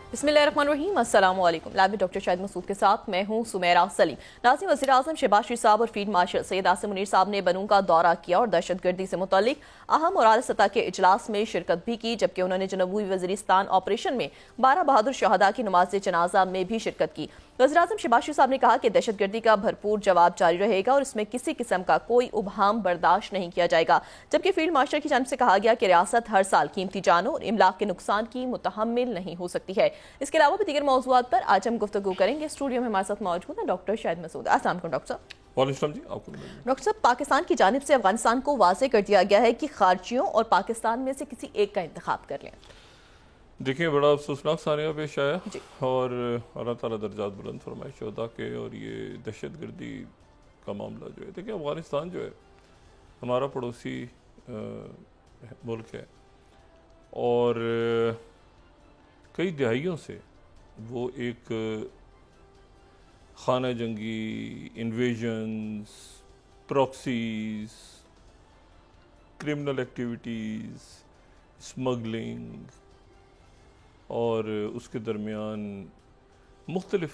बिस्मिल्लाहिर्रहमानिर्रहीम, अस्सलाम वालेकुम। लैब में डॉक्टर शाहिद मसूद के साथ मैं हूं सुमेरा सलीम। नाज़रीन, वज़ीर आज़म शहबाज शरीफ साहब और फील्ड मार्शल सैयद आसिम मुनीर साहब ने बनू का दौरा किया और दहशतगर्दी से मुतालिक अहम और आला सतह के इजलास में शिरकत भी की, जबकि उन्होंने जनूबी वज़ीरिस्तान ऑपरेशन में 12 बहादुर शहदा की नमाज जनाजा में भी शिरकत की। वज़ीर आज़म शहबाज शरीफ साहब ने कहा कि दहशतगर्दी का भरपूर जवाब जारी रहेगा और इसमें किसी किस्म का कोई उबहाम बर्दाश्त नहीं किया जाएगा, जबकि फील्ड मार्शल की जानिब से कहा गया कि रियासत हर साल कीमती जानों और इमलाक के नुकसान की मुतहम्मिल नहीं हो सकती है। इसके अलावा भी दीगर मौज़ूआत पर आज हम गुफ्तगू करेंगे। स्टूडियो में हमारे साथ मौजूद है डॉक्टर शाहिद मसूद। अस्सलाम वालेकुम डॉक्टर साहब। डॉक्टर साहब, पाकिस्तान की जानिब से अफगानिस्तान को वाज़ेह कर दिया गया है कि खारजियों और पाकिस्तान में से किसी एक का इंतखाब कर लें। देखिए, बड़ा अफसोसनाक सानिया पेश आया और अल्लाह ताला दर्जात बुलंद फरमाए शोहदा के। और ये दहशतगर्दी का मामला जो है, देखिए अफगानिस्तान जो है हमारा पड़ोसी मुल्क है और कई दहाइयों से वो एक खाना जंगी, invasions, proxies, criminal activities, smuggling और उसके दरमियान मुख्तलिफ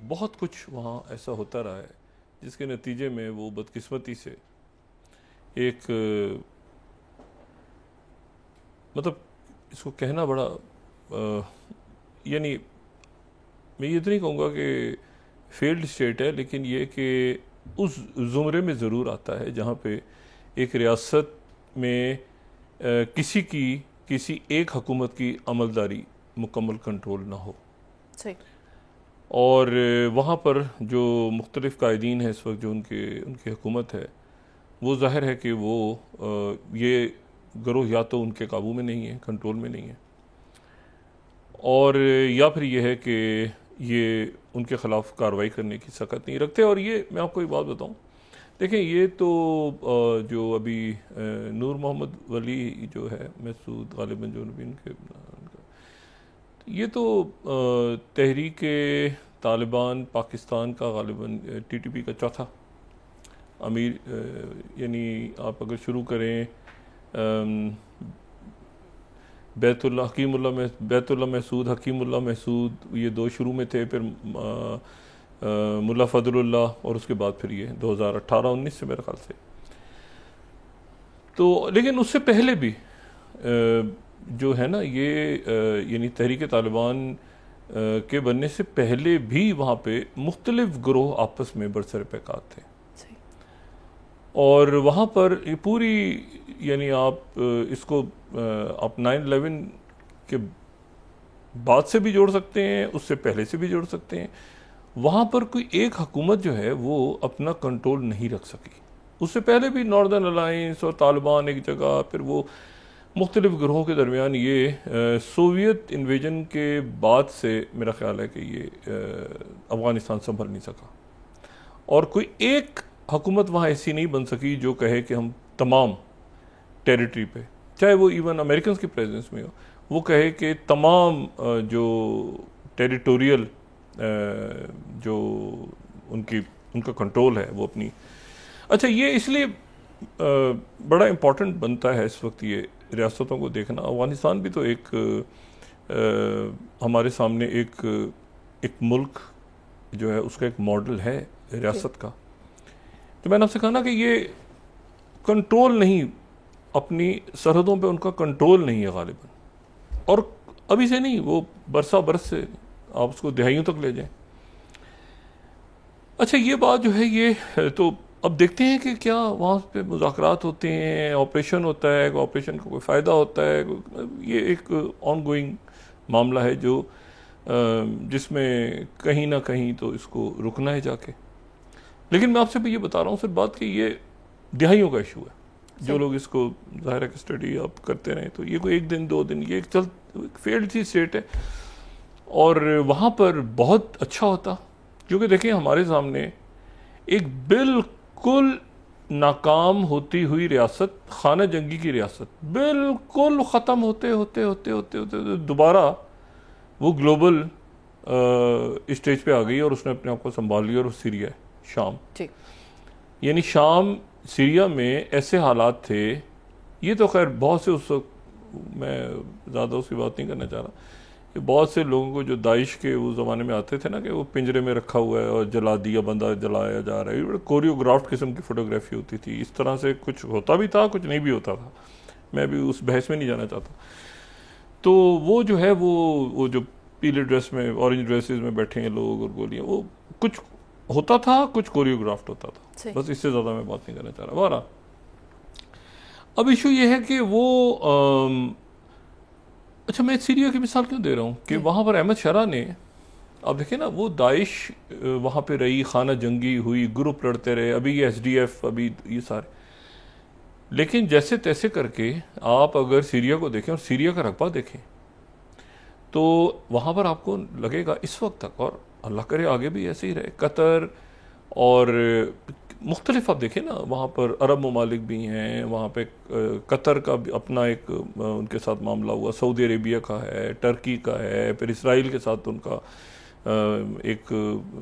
बहुत कुछ वहाँ ऐसा होता रहा है जिसके नतीजे में वो बदकिस्मती से एक मतलब इसको कहना बड़ा यानी मैं ये तो नहीं कहूँगा कि फेल्ड स्टेट है, लेकिन ये कि उस ज़ुमरे में ज़रूर आता है जहाँ पे एक रियासत में किसी एक हुकूमत की अमलदारी मुकम्मल कंट्रोल ना हो। सही। और वहाँ पर जो मुख्तलिफ़ कायदीन हैं इस वक्त, जो उनकी हुकूमत है, वो ज़ाहिर है कि वो ये गिरोह या तो उनके काबू में नहीं है, कंट्रोल में नहीं है, और या फिर ये है कि ये उनके ख़िलाफ़ कार्रवाई करने की सख्त नहीं रखते। और ये मैं आपको एक बात बताऊँ, देखें ये तो जो अभी नूर मोहम्मद वली जो है मसूद गालिबन जो नबीन के, ये तो तहरीक तालिबान पाकिस्तान का गालिबन TTP का चौथा अमीर, यानी आप अगर शुरू करें बैतुल्ला महसूद, हकीमुल्लाह महसूद, ये दो शुरू में थे, फिर मुल्ला फजलुल्लाह और उसके बाद फिर ये 2018-19 से मेरे ख्याल से। तो लेकिन उससे पहले भी जो है ना ये यानी तहरीक तालिबान के बनने से पहले भी वहाँ पे मुख्तलिफ गिरोह आपस में बरसर पैकात थे और वहाँ पर ये पूरी यानी आप इसको आप 9/11 के बाद से भी जोड़ सकते हैं, उससे पहले से भी जोड़ सकते हैं। वहाँ पर कोई एक हुकूमत जो है वो अपना कंट्रोल नहीं रख सकी। उससे पहले भी नॉर्दर्न अलायंस और तालिबान एक जगह, फिर वो मुख्तलिफ गिरोहों के दरमियान ये सोवियत इन्वेजन के बाद से मेरा ख्याल है कि ये अफ़गानिस्तान संभल नहीं सका और कोई एक हुकूमत वहाँ ऐसी नहीं बन सकी जो कहे कि हम तमाम टेरिटरी पे, चाहे वो इवन अमेरिकन की प्रेजेंस में हो, वो कहे कि तमाम जो टेरिटोरियल जो उनका कंट्रोल है वो अपनी। अच्छा, ये इसलिए बड़ा इम्पोर्टेंट बनता है इस वक्त ये रियासतों को देखना। अफ़गानिस्तान भी तो एक हमारे सामने एक मुल्क जो है उसका एक मॉडल है रियासत का। तो मैंने आपसे कहा ना कि ये कंट्रोल नहीं, अपनी सरहदों पे उनका कंट्रोल नहीं है गालिबन, और अभी से नहीं, वो बरसा बरस से आप उसको दहाइयों तक ले जाएं। अच्छा, ये बात जो है ये तो अब देखते हैं कि क्या वहाँ पे मुज़ाकरात होते हैं, ऑपरेशन होता है, ऑपरेशन का कोई फ़ायदा होता है, ये एक ऑनगोइंग मामला है जो जिसमें कहीं ना कहीं तो इसको रुकना है जाके। लेकिन मैं आपसे भी ये बता रहा हूँ सिर्फ बात कि ये दिहाइयों का इशू है। जो लोग इसको ज़ाहिर है कि स्टडी आप करते रहें तो ये कोई एक दिन 2 दिन, ये एक फेल्ड सी स्टेट है और वहाँ पर बहुत अच्छा होता, क्योंकि देखिए हमारे सामने एक बिल्कुल नाकाम होती हुई रियासत, खाना जंगी की रियासत, बिल्कुल ख़त्म होते होते होते होते होते दोबारा वो ग्लोबल स्टेज पे आ गई और उसने अपने आप को संभाल लिया। और सीरिया है, शाम, यानी शाम सीरिया में ऐसे हालात थे, ये तो खैर बहुत से उस वक्त मैं ज़्यादा उसकी बात नहीं करना चाह रहा, ये बहुत से लोगों को जो दाइश के उस ज़माने में आते थे ना कि वो पिंजरे में रखा हुआ है और जला दिया, बंदा जलाया जा रहा है, ये कोरियोग्राफ्ड किस्म की फ़ोटोग्राफी होती थी। इस तरह से कुछ होता भी था, कुछ नहीं भी होता था। मैं भी उस बहस में नहीं जाना चाहता। तो वो जो है वो जो पीले ड्रेस में, ऑरेंज ड्रेसेस में बैठे हैं लोग और गोलियाँ, वो कुछ होता था, कुछ कोरियोग्राफ्ड होता था। बस इससे ज़्यादा मैं बात नहीं करना चाह रहा। बहरहाल अब इशू ये है कि वो अच्छा, मैं सीरिया की मिसाल क्यों दे रहा हूँ कि वहाँ पर अहमद शरा ने, आप देखिए ना, वो दाइश वहाँ पे रही, खाना जंगी हुई, ग्रुप लड़ते रहे, अभी ये SDF, अभी ये सारे, लेकिन जैसे तैसे करके आप अगर सीरिया को देखें और सीरिया का रकबा देखें तो वहाँ पर आपको लगेगा इस वक्त तक, और अल्लाह करे आगे भी ऐसे ही रहे, कतर और मुख्तलिफ आप देखें ना, वहाँ पर अरब ममालिक भी हैं, वहाँ पे कतर का भी अपना एक उनके साथ मामला हुआ, सऊदी अरेबिया का है, टर्की का है, फिर इसराइल के साथ उनका एक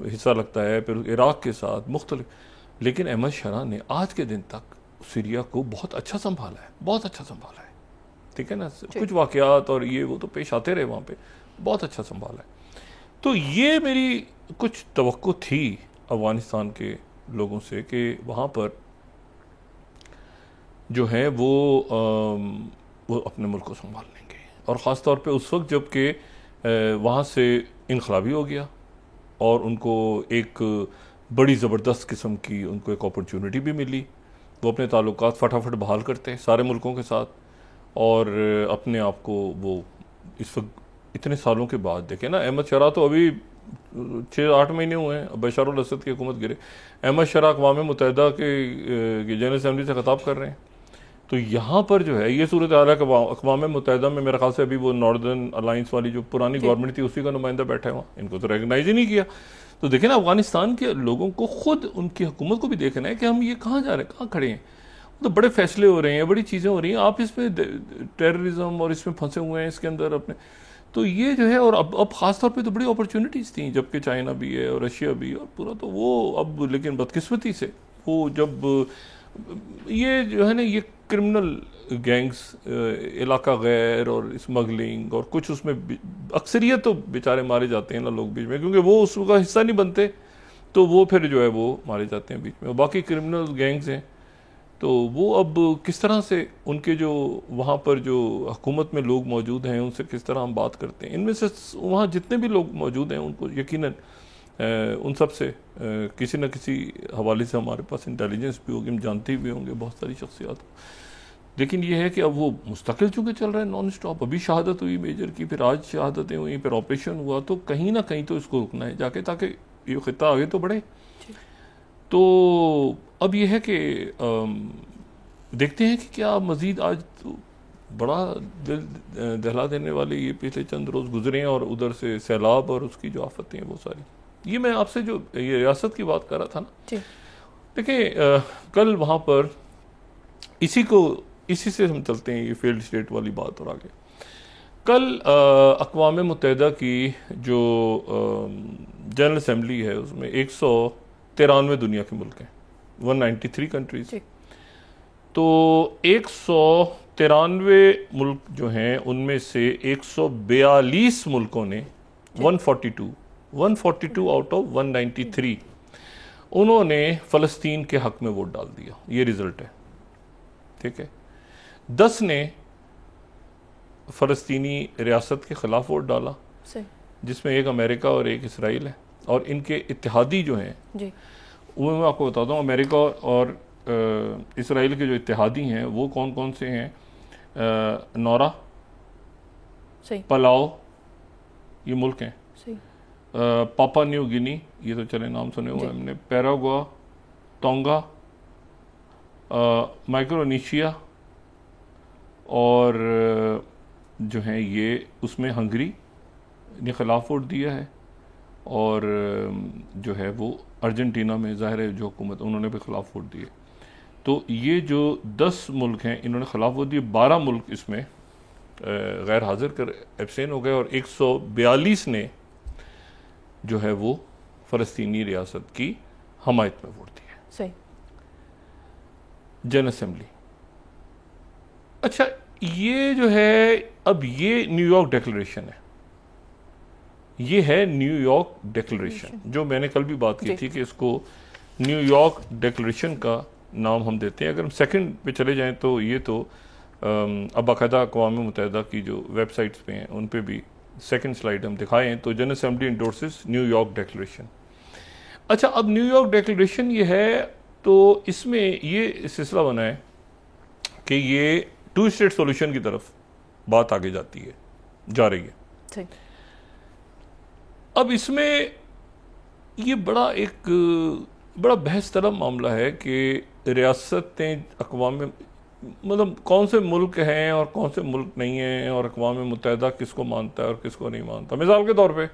हिस्सा लगता है, फिर इराक़ के साथ मुख्तलिफ। लेकिन अहमद शरा ने आज के दिन तक सीरिया को बहुत अच्छा संभाला है, बहुत अच्छा संभाला है, ठीक है ना। कुछ वाक़यात और ये वो तो पेश आते रहे वहाँ पे, बहुत अच्छा संभाला है। तो ये मेरी कुछ तवक्को थी अफ़गानिस्तान के लोगों से कि वहाँ पर जो है वो अपने मुल्क को संभाल लेंगे, और ख़ास तौर पे उस वक्त जबकि वहाँ से इनकलाबी हो गया और उनको एक बड़ी ज़बरदस्त किस्म की उनको एक अपॉर्चुनिटी भी मिली। वो अपने ताल्लुकात फटाफट बहाल करते हैं सारे मुल्कों के साथ, और अपने आप को वो इस वक्त इतने सालों के बाद देखें ना, अहमद शरा तो अभी 6-8 महीने हुए हैं बशर अल असद की हुकूमत गिरे, अहमद शरा अक़वाम मुत्तहिदा के जनरल असम्बली से खिताब कर रहे हैं। तो यहाँ पर जो है ये सूरत हाल है कि अक़वाम मुत्तहिदा में मेरे ख्याल से अभी वो नॉर्दर्न अलायंस वाली जो पुरानी गवर्नमेंट थी उसी का नुमाइंदा बैठा है वहाँ, इनको तो रेगनाइज ही नहीं किया। तो देखें ना, अफगानिस्तान के लोगों को खुद उनकी हुकूमत को भी देखना है कि हम ये कहाँ जा रहे हैं, कहाँ खड़े हैं। तो बड़े फैसले हो रहे हैं, बड़ी चीज़ें हो रही हैं, आप इसमें टेररिज्म और इसमें फंसे हुए हैं इसके अंदर अपने। तो ये जो है, और अब ख़ास तौर पे तो बड़ी अपॉर्चुनिटीज़ थी, जबकि चाइना भी है और रशिया भी और पूरा, तो वो अब लेकिन बदकिस्मती से वो जब ये जो है ना, ये क्रिमिनल गैंग्स, इलाका गैर और स्मगलिंग और कुछ उसमें अक्सरियत तो बेचारे मारे जाते हैं ना लोग बीच में, क्योंकि वो उसका हिस्सा नहीं बनते, तो वो फिर जो है वो मारे जाते हैं बीच में। और बाकी क्रिमिनल गैंग्स हैं, तो वो अब किस तरह से उनके जो वहाँ पर जो हुकूमत में लोग मौजूद हैं उनसे किस तरह हम बात करते हैं। इनमें से वहाँ जितने भी लोग मौजूद हैं उनको यकीनन उन सब से किसी न किसी हवाले से हमारे पास इंटेलिजेंस भी होगी, हम जानते भी होंगे बहुत सारी शख्सियात। लेकिन ये है कि अब वो मुस्तकिल चूँकि चल रहा है नॉन स्टॉप, अभी शहादत हुई मेजर की, फिर आज शहादतें हुई, फिर ऑपरेशन हुआ, तो कहीं ना कहीं तो इसको रुकना है जाके, ताकि ये खिता आगे तो बढ़े। तो अब ये है कि देखते हैं कि क्या मज़ीद, आज तो बड़ा दिल दहला देने वाले ये पिछले चंद रोज़ गुजरे हैं, और उधर से सैलाब और उसकी जो आफतें हैं वो सारी। ये मैं आपसे जो ये रियासत की बात कर रहा था ना, देखिए कल वहाँ पर इसी से हम चलते हैं, ये फेल्ड स्टेट वाली बात और आगे। कल अक़वाम मुत्तहिदा की जो जनरल असम्बली है उसमें 193 दुनिया के मुल्क हैं, 193 कंट्रीज। तो 193 मुल्क जो हैं उनमें से 142 मुल्कों ने 142 आउट ऑफ 193 उन्होंने फ़लस्तीन के हक में वोट डाल दिया। ये रिजल्ट है, ठीक है। 10 ने फ़लस्तीनी रियासत के ख़िलाफ़ वोट डाला, जिसमें एक अमेरिका और एक इसराइल है, और इनके इत्तेहादी जो हैं वो मैं आपको बताता हूँ। अमेरिका और इसराइल के जो इत्तेहादी हैं वो कौन कौन से हैं? नौरा, पलाओ, ये मुल्क हैं। पापा न्यू गिनी, ये तो चले नाम सुने हुए हमने, पैराग्वा, टोंगा, माइक्रोनेशिया, और जो हैं ये उसमें हंगरी ने खिलाफ वोट दिया है, और जो है वो अर्जेंटीना में ज़ाहिर है जो हुकूमत उन्होंने भी खिलाफ वोट दिए। तो ये जो 10 मुल्क हैं इन्होंने खिलाफ वोट दिए, 12 मुल्क इसमें गैर हाजिर कर एब्सटेन हो गए, और 142 ने जो है वो फ़लस्तीनी रियासत की हमायत में वोट दिया। सही। General assembly. अच्छा, ये जो है अब ये न्यूयॉर्क डिक्लेरेशन है, ये है न्यूयॉर्क डिक्लेरेशन, जो मैंने कल भी बात की थी कि इसको न्यूयॉर्क डिक्लेरेशन का नाम हम देते हैं। अगर हम सेकंड पे चले जाएं तो ये तो अब बाकायदा अक़वाम मुत्तहिदा की जो वेबसाइट्स पे हैं उन पे भी सेकंड स्लाइड हम दिखाएं तो जनरल असेंबली इंडोर्सेस न्यूयॉर्क डिक्लेरेशन। अच्छा, अब न्यूयॉर्क डिक्लेरेशन ये है तो इसमें ये सिलसिला बना है कि ये टू स्टेट सॉल्यूशन की तरफ बात आगे जाती है, जा रही है। अब इसमें ये बड़ा बहस तलब मामला है कि रियासतें अक़वाम में, मतलब कौन से मुल्क हैं और कौन से मुल्क नहीं हैं, और अक़वाम मुत्तहिदा किसको मानता है और किसको नहीं मानता। मिसाल के तौर पे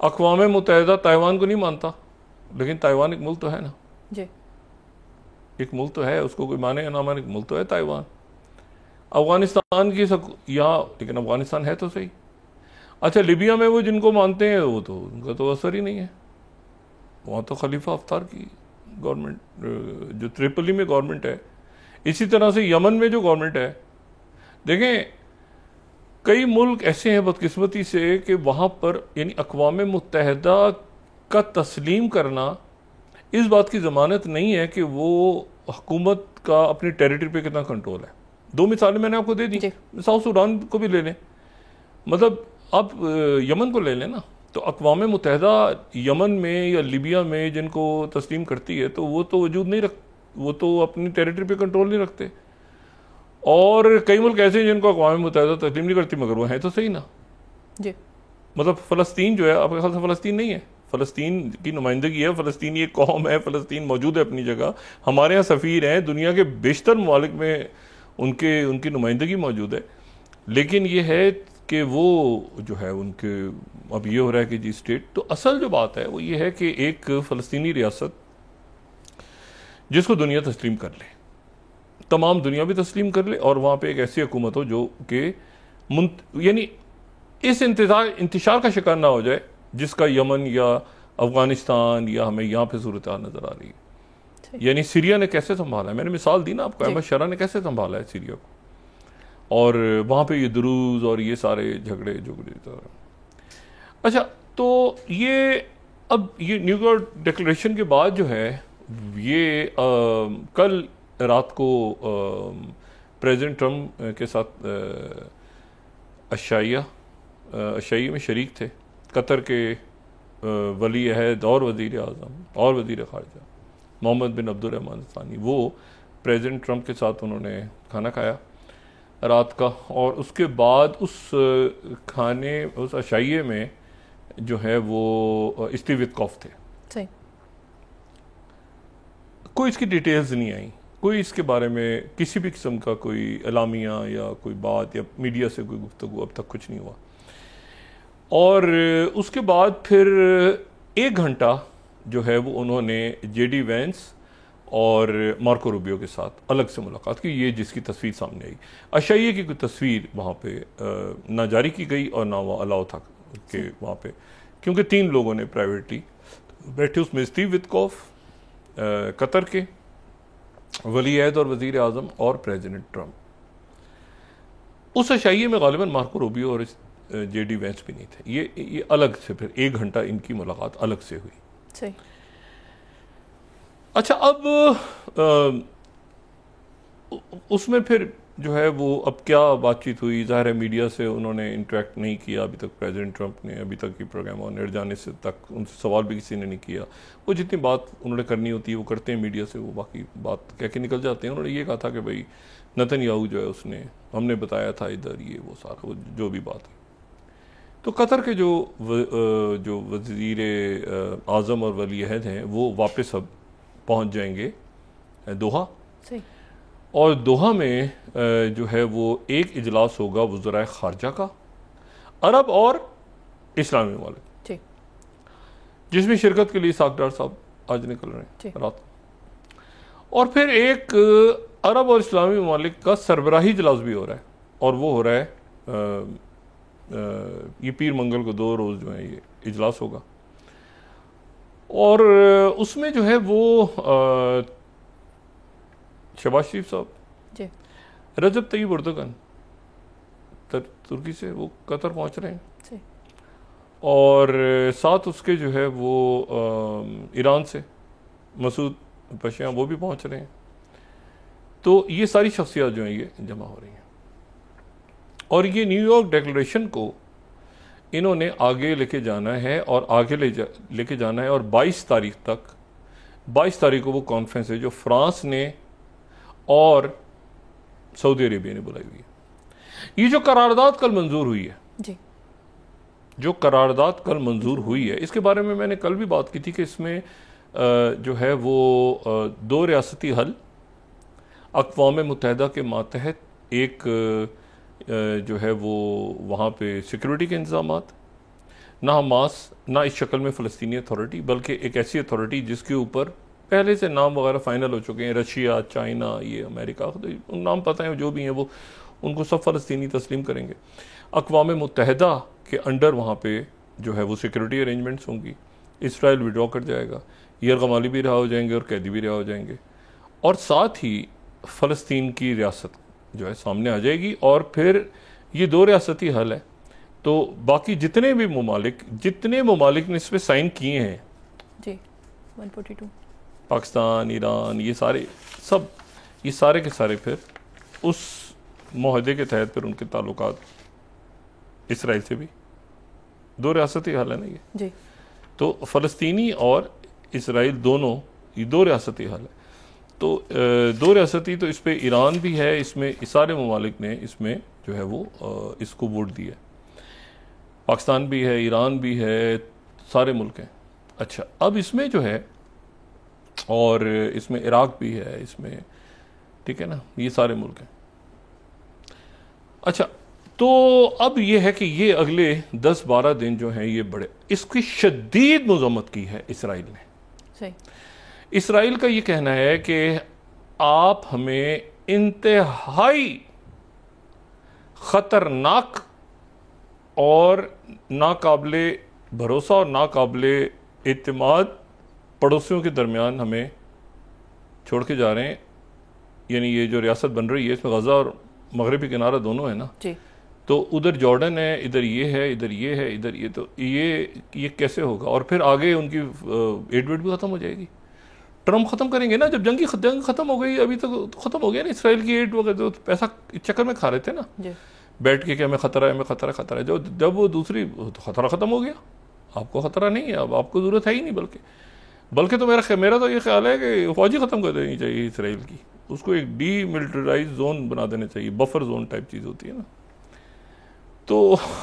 अक़वाम मुत्तहिदा ताइवान को नहीं मानता, लेकिन ताइवान एक मुल्क तो है ना जी, एक मुल्क तो है, उसको कोई माने या ना माने, एक मुल्क तो है ताइवान। अफगानिस्तान की यहाँ, लेकिन अफगानिस्तान है तो सही। अच्छा, लिबिया में वो जिनको मानते हैं वो तो उनका तो असर ही नहीं है, वहाँ तो खलीफा हफ्तार की गवर्नमेंट, जो त्रिपोली में गवर्नमेंट है। इसी तरह से यमन में जो गवर्नमेंट है, देखें कई मुल्क ऐसे हैं बदकिस्मती से कि वहाँ पर यानी अक़वाम मुत्तहिदा का तस्लीम करना इस बात की ज़मानत नहीं है कि वो हुकूमत का अपनी टेरिटरी पे कितना कंट्रोल है। दो मिसालें मैंने आपको दे दी, साउथ सूडान को भी ले लें, मतलब आप यमन को ले लें ना, तो अक़वाम मुत्तहिदा यमन में या लिबिया में जिनको तस्लीम करती है तो वो तो वजूद नहीं वो तो अपनी टेरिटरी पे कंट्रोल नहीं रखते। और कई मुल्क ऐसे हैं जिनको अक़वाम मुत्तहिदा तस्लीम नहीं करती, मगर वो हैं तो सही ना जी। मतलब फ़लस्तीन जो है, आपके ख्याल से फ़लस्तीन नहीं है, फ़लस्तीन की नुमाइंदगी है, फ़लस्तीनी एक कौम है, फ़लस्तीन मौजूद है अपनी जगह, हमारे यहाँ सफ़ीर हैं, दुनिया के बेशतर ममालिक में उनकी नुमाइंदगी मौजूद है। लेकिन ये है कि वो जो है उनके, अब ये हो रहा है कि जी स्टेट, तो असल जो बात है वो ये है कि एक फ़लस्तीनी रियासत जिसको दुनिया तस्लीम कर ले, तमाम दुनिया भी तस्लीम कर ले, और वहाँ पे एक ऐसी हुकूमत हो जो कि यानी इस इंतशार का शिकार ना हो जाए जिसका यमन या अफगानिस्तान या हमें यहाँ पे सूरत हाल नज़र आ रही है। यानी सीरिया ने कैसे संभाला है, मैंने मिसाल दी ना आपको, अहमद शरा ने कैसे संभाला है सीरिया को, और वहाँ पे ये दुरूज और ये सारे झगड़े। अच्छा, तो ये अब ये न्यूयॉर्क डिक्लेरेशन के बाद जो है ये कल रात को प्रेसिडेंट ट्रम्प के साथ अशाइया में शरीक थे कतर के वली अहद और वज़ीर आज़म और वज़ीर ख़ारजा मोहम्मद बिन अब्दुर्रहमान सानी। वो प्रेसिडेंट ट्रम्प के साथ उन्होंने खाना खाया रात का, और उसके बाद उस अशाइये में जो है वो स्टीव विटकॉफ थे। सही। कोई इसकी डिटेल्स नहीं आई, कोई इसके बारे में किसी भी किस्म का कोई एलामिया या कोई बात या मीडिया से कोई गुफ्तगू अब तक कुछ नहीं हुआ। और उसके बाद फिर 1 घंटा जो है वो उन्होंने जेडी वेंस और मार्को रूबियो के साथ अलग से मुलाकात की, ये जिसकी तस्वीर सामने आई। अशाइये की कोई तस्वीर वहाँ पे ना जारी की गई और ना वो अलाउ था कि वहाँ पे, क्योंकि 3 लोगों ने प्राइवेटली बैठे, उसमें स्टीव विटकॉफ कतर के वली अहद और वज़ीर आज़म और प्रेसिडेंट ट्रम्प। उस अशाइये में गालिबन मार्को रूबियो और जेडी वेंस भी नहीं थे। ये अलग से फिर 1 घंटा इनकी मुलाकात अलग से हुई। सही। अच्छा, अब उसमें फिर जो है वो अब क्या बातचीत हुई, ज़ाहिर है मीडिया से उन्होंने इंटरेक्ट नहीं किया अभी तक। प्रेसिडेंट ट्रम्प ने अभी तक की प्रोग्राम ऑन जाने से तक उनसे सवाल भी किसी ने नहीं किया। वो जितनी बात उन्होंने करनी होती है वो करते हैं मीडिया से, वो बाकी बात कह के निकल जाते हैं। उन्होंने ये कहा था कि भाई नेतन्याहू जो है उसने, हमने बताया था इधर, ये वो सारा वो जो भी बात है। तो कतर के जो वज़ीर आज़म और वली अहद हैं वो वापस अब पहुँच जाएंगे दोहा। सही। और दोहा में जो है वो एक इजलास होगा वज़राए ख़ारजा का, अरब और इस्लामी ममालिक, जिसमें शिरकत के लिए साकडार साहब आज निकल रहे हैं रात। और फिर एक अरब और इस्लामी ममालिक का सरबराही इजलास भी हो रहा है, और वो हो रहा है ये पीर मंगल को 2 रोज़ जो है ये इजलास होगा। और उसमें जो है वो शहबाज शरीफ साहब, रजब तय्यब एर्दोगन तुर्की से वो कतर पहुंच रहे हैं, और साथ उसके जो है वो ईरान से मसूद पशियां वो भी पहुंच रहे हैं। तो ये सारी शख्सियत जो हैं ये जमा हो रही हैं और ये न्यूयॉर्क डिक्लेरेशन को इन्होंने आगे लेके जाना है और आगे लेके जाना है और 22 तारीख को वो कॉन्फ्रेंस है जो फ्रांस ने और सऊदी अरेबिया ने बुलाई हुई है। ये जो करारदाद कल मंजूर हुई है जी, जो करारदाद कल मंजूर हुई है, इसके बारे में मैंने कल भी बात की थी कि इसमें जो है वो 2 रियासती हल, अक़वाम मुत्तहिदा के मातहत एक जो है वो वहाँ पे सिक्योरिटी के इंतजामात, ना हमास ना इस शक्ल में फ़लस्तीनी अथॉरिटी, बल्कि एक ऐसी अथॉरिटी जिसके ऊपर पहले से नाम वगैरह फाइनल हो चुके हैं, रशिया, चाइना, ये अमेरिका, तो नाम पता है जो भी हैं वो, उनको सब फ़लस्तीनी तस्लीम करेंगे। अक़वाम मुत्तहिदा के अंडर वहाँ पे जो है वो सिक्योरिटी अरेंजमेंट्स होंगी। इसराइल विड्रॉ कर जाएगा, यरगमाली भी रहा हो जाएंगे और कैदी भी रहा हो जाएंगे, और साथ ही फ़लस्तीन की रियासत जो है सामने आ जाएगी। और फिर ये 2 रियासती हल है, तो बाकी जितने ममालिक ने इस पर साइन किए हैं जी 142, पाकिस्तान, ईरान, ये सारे के सारे फिर उस मुआहदे के तहत फिर उनके ताल्लुकात इसराइल से भी 2 रियासती हल है ना ये जी। तो फ़लस्तीनी और इसराइल दोनों ये 2 रियासती हल है। तो 2 रियासती, तो इस पर ईरान भी है, इसमें सारे ममालिक ने इसमें जो है वो इसको वोट दिया। पाकिस्तान भी है, ईरान भी है, सारे मुल्क हैं। अच्छा, अब इसमें जो है और इसमें इराक भी है, इसमें ठीक है ना, ये सारे मुल्क हैं। अच्छा, तो अब ये है कि ये अगले 10-12 दिन जो हैं ये बड़े, इसकी शदीद मज़म्मत की है इसराइल ने। सही। इसराइल का ये कहना है कि आप हमें इंतहाई ख़तरनाक और नाकाबिले भरोसा और नाकाबिले एतमाद पड़ोसियों के दरमियान हमें छोड़ के जा रहे हैं। यानी ये जो रियासत बन रही है इसमें गज़ा और मगरबी किनारा दोनों है ना जी। तो उधर जॉर्डन है, इधर ये है, इधर ये है, इधर ये, तो ये कैसे होगा? और फिर आगे उनकी एड वेड भी ख़त्म हो जाएगी। ट्रम्प ख़त्म करेंगे ना, जब जंग ख़त्म हो गई, अभी तक तो ख़त्म हो गया ना इसराइल की एड वगैरह, तो पैसा चक्कर में खा रहे थे ना जी। बैठ के कि हमें ख़तरा है, हमें ख़तरा है। जब वो दूसरी तो ख़तरा ख़त्म हो गया, आपको ख़तरा नहीं है, अब आपको ज़रूरत है ही नहीं। बल्कि तो मेरा तो ये ख्याल है कि फ़ौजी ख़त्म कर देनी चाहिए इसराइल की, उसको एक डीमिलिटराइज जोन बना देना चाहिए, बफर जोन टाइप चीज़ होती है ना। तो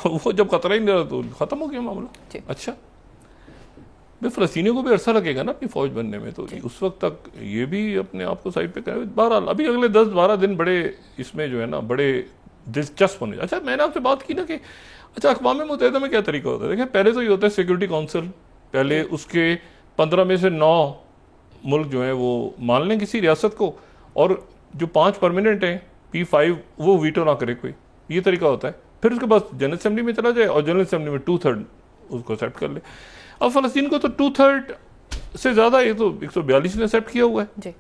वो जब खतरा ही नहीं रहा तो ख़त्म हो गया मामला। अच्छा, भाई फ़लस्तीनियों को भी अरसा लगेगा ना अपनी फ़ौज बनने में, तो उस वक्त तक ये भी अपने आप को साइड पे करें। बहरहाल अभी अगले 10-12 दिन बड़े इसमें जो है ना बड़े दिलचस्प होने। अच्छा, मैंने आपसे बात की ना कि अच्छा अक़वाम मुत्तहिदा में क्या तरीका होता है। देखिए, पहले तो ये होता है सिक्योरिटी काउंसिल, पहले उसके 15 में से 9 मुल्क जो हैं वो मान लें किसी रियासत को, और जो 5 परमानेंट हैं P5 वो वीटो ना करे कोई, ये तरीका होता है। फिर उसके बाद जनरल असेंबली में चला जाए और जनरल असेंबली में 2/3 उसको एक्सेप्ट कर ले। अब फ़लस्तीन को तो 2/3 से ज़्यादा, ये तो 142 ने एक्सेप्ट किया हुआ है जी।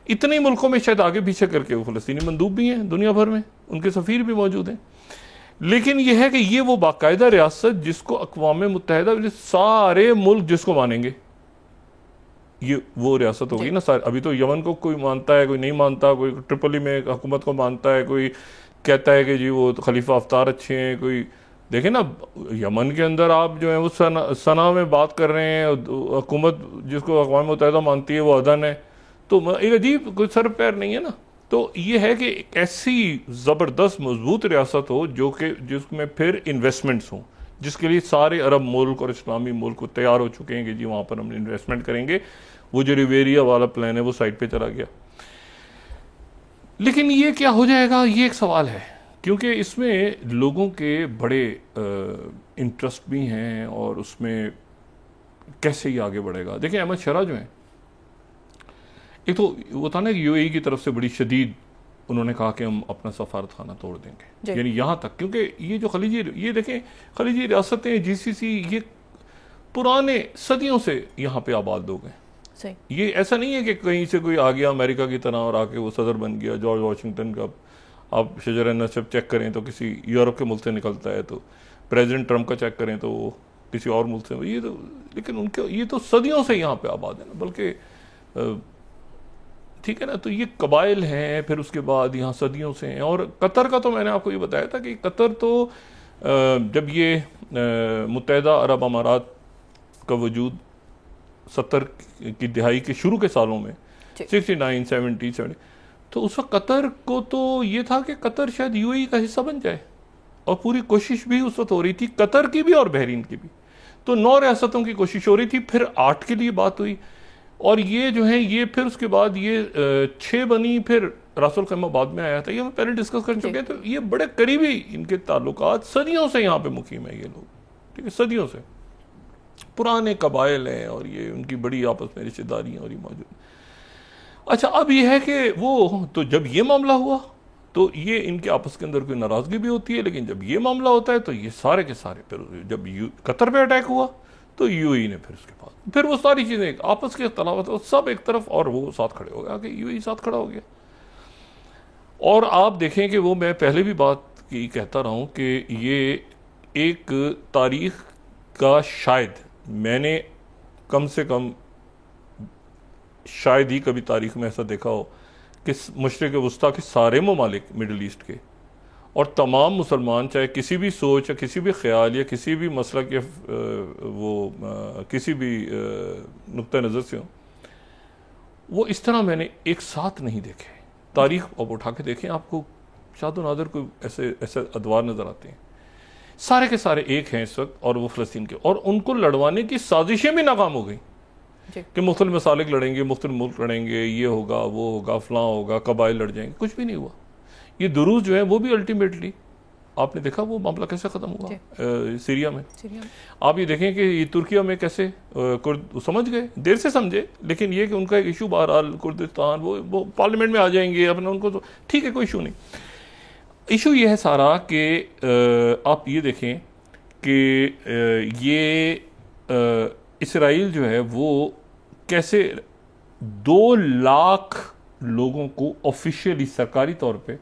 इतने मुल्कों में शायद आगे पीछे करके वो फ़लस्तीनी मंदूब भी हैं दुनिया भर में, उनके सफ़ीर भी मौजूद हैं। लेकिन यह है कि ये वो बाकायदा रियासत जिसको अक़वाम मुत्तहिदा सारे मुल्क जिसको मानेंगे, ये वो रियासत होगी ना। अभी तो यमन को कोई मानता है, कोई नहीं मानता, कोई ट्रिपोली में हुकूमत को मानता है, कोई कहता है कि जी वो तो खलीफा अफ्तार अच्छे हैं, कोई देखे ना यमन के अंदर आप जो है वो सना में बात कर रहे हैं, हुकूमत जिसको अक़वाम मुत्तहिदा मानती है वो अदन है, तो एक अजीब कोई सर पैर नहीं है ना। तो ये है कि ऐसी ज़बरदस्त मजबूत रियासत हो जो कि जिसमें फिर इन्वेस्टमेंट्स हों, जिसके लिए सारे अरब मुल्क और इस्लामी मुल्क तैयार हो चुके हैं कि जी वहाँ पर हम इन्वेस्टमेंट करेंगे। वो जो रिवेरिया वाला प्लान है वो साइड पे चला गया। लेकिन ये क्या हो जाएगा, ये एक सवाल है, क्योंकि इसमें लोगों के बड़े इंटरेस्ट भी हैं और उसमें कैसे ये आगे बढ़ेगा। देखिए, अहमद शरा जो हैं, एक तो वो था ना कि UAE की तरफ से बड़ी शदीद उन्होंने कहा कि हम अपना सफारत खाना तोड़ देंगे, यानी यहाँ तक, क्योंकि ये जो ये देखें खलीजी रियासतें GCC ये पुराने सदियों से यहाँ पे आबाद लोग हैं। ये ऐसा नहीं है कि कहीं से कोई आ गया अमेरिका की तरह और आके वो सदर बन गया जॉर्ज वाशिंगटन का। आप शजर नसब चेक करें तो किसी यूरोप के मुल्क से निकलता है, तो प्रेसिडेंट ट्रंप का चेक करें तो वो किसी और मुल्क से, ये तो, लेकिन उनके ये तो सदियों से यहाँ पे आबाद है ना, बल्कि ठीक है ना। तो ये कबाइल हैं, फिर उसके बाद यहाँ सदियों से हैं। और कतर का तो मैंने आपको ये बताया था कि कतर तो जब ये मुत्तहिदा अरब अमारात का वजूद 70 की दिहाई के शुरू के सालों में 69, 70, तो उस वक्त कतर को तो ये था कि कतर शायद यूएई का हिस्सा बन जाए, और पूरी कोशिश भी उस वक्त हो रही थी, कतर की भी और बहरीन की भी। तो 9 रियासतों की कोशिश हो रही थी, फिर 8 के लिए बात हुई, और ये जो है ये फिर उसके बाद ये 6 बनी, फिर रासुल खैमा बाद में आया था। ये हम पहले डिस्कस कर चुके हैं। तो ये बड़े करीबी इनके ताल्लुकात, सदियों से यहाँ पे मुकीम है ये लोग, ठीक है, सदियों से पुराने कबाइल हैं, और ये उनकी बड़ी आपस में रिश्तेदारियाँ और ये मौजूद। अच्छा, अब ये है कि वो तो जब ये मामला हुआ तो ये इनके आपस के अंदर कोई नाराज़गी भी होती है, लेकिन जब ये मामला होता है तो ये सारे के सारे, फिर जब कतर पे अटैक हुआ तो यूएई ने फिर उसके बाद फिर वो सारी चीज़ें आपस के तलावत सब एक तरफ, और वो साथ खड़े हो गया, कि यूएई साथ खड़ा हो गया। और आप देखें कि वो मैं पहले भी बात की कहता रहा हूँ कि ये एक तारीख का, शायद मैंने कम से कम शायद ही कभी तारीख में ऐसा देखा हो कि मशरिक़ वस्ता के सारे ममालिक मिडल ईस्ट के और तमाम मुसलमान, चाहे किसी भी सोच या किसी भी ख्याल या किसी भी मसलक या किसी भी नुक्ता नज़र से हो, वो इस तरह मैंने एक साथ नहीं देखे। तारीख अब उठा के देखें, आपको शाद नादर को ऐसे अदवार नज़र आते हैं। सारे के सारे एक हैं इस वक्त, और वो फ़लस्तीन के, और उनको लड़वाने की साजिशें भी नाकाम हो गई कि मुख्तलिफ मसालिक लड़ेंगे, मुख्तलिफ मुल्क लड़ेंगे, ये होगा, वो होगा, फलां होगा, कबाइल लड़ जाएंगे, कुछ भी नहीं हुआ। ये दुरूज जो है वो भी अल्टीमेटली आपने देखा वो मामला कैसे ख़त्म हुआ सीरिया में। आप ये देखें कि ये तुर्किया में कैसे कुर्द समझ गए, देर से समझे, लेकिन ये कि उनका एक इशू बहरहाल कुर्दिस्तान, वो पार्लियामेंट में आ जाएंगे अपना, उनको तो ठीक है, कोई इशू नहीं। इशू ये है सारा कि आप ये देखें कि ये इसराइल जो है वो कैसे 2 लाख लोगों को ऑफिशियली सरकारी तौर पे,